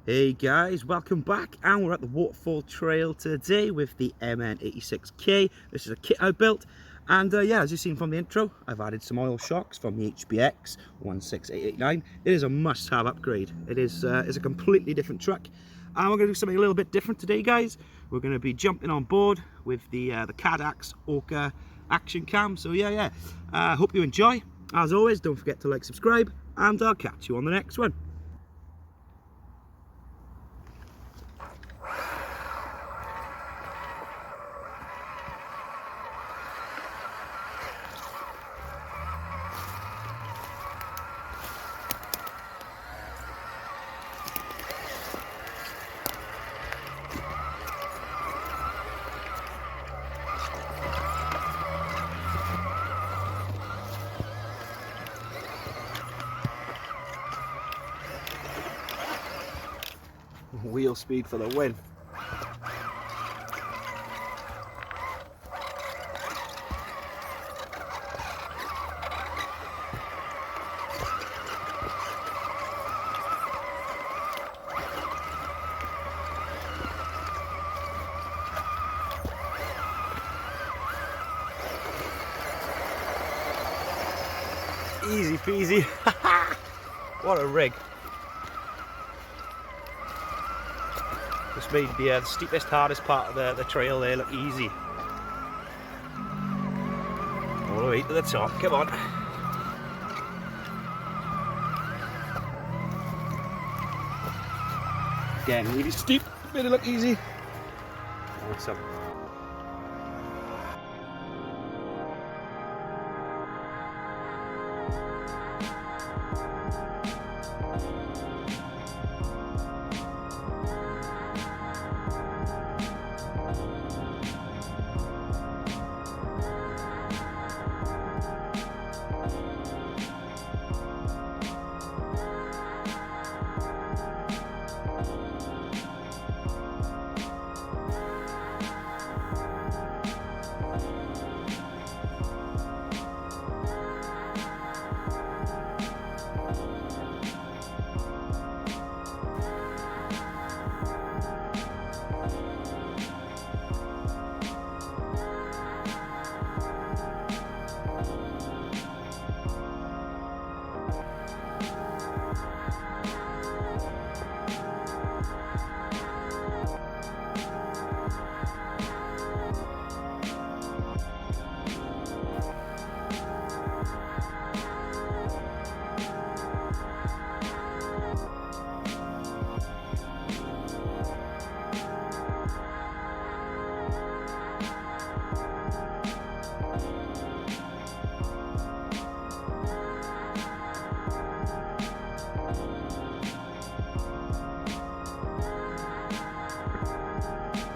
Hey guys, welcome back, and we're at the Waterfall Trail today with the MN86K. This is a kit I built, and yeah, as you've seen from the intro, I've added some oil shocks from the HBX 16889. It is a must-have upgrade. It is it's a completely different truck, and we're going to do something a little bit different today, guys. We're going to be jumping on board with the Caddx Orca action cam. So yeah, hope you enjoy. As always, don't forget to like, subscribe, and I'll catch you on the next one. Wheel speed for the win. Easy peasy. What a rig. Just made the steepest, hardest part of the trail there look easy. All the way to the top, come on. Again, really steep, made it look easy. Awesome.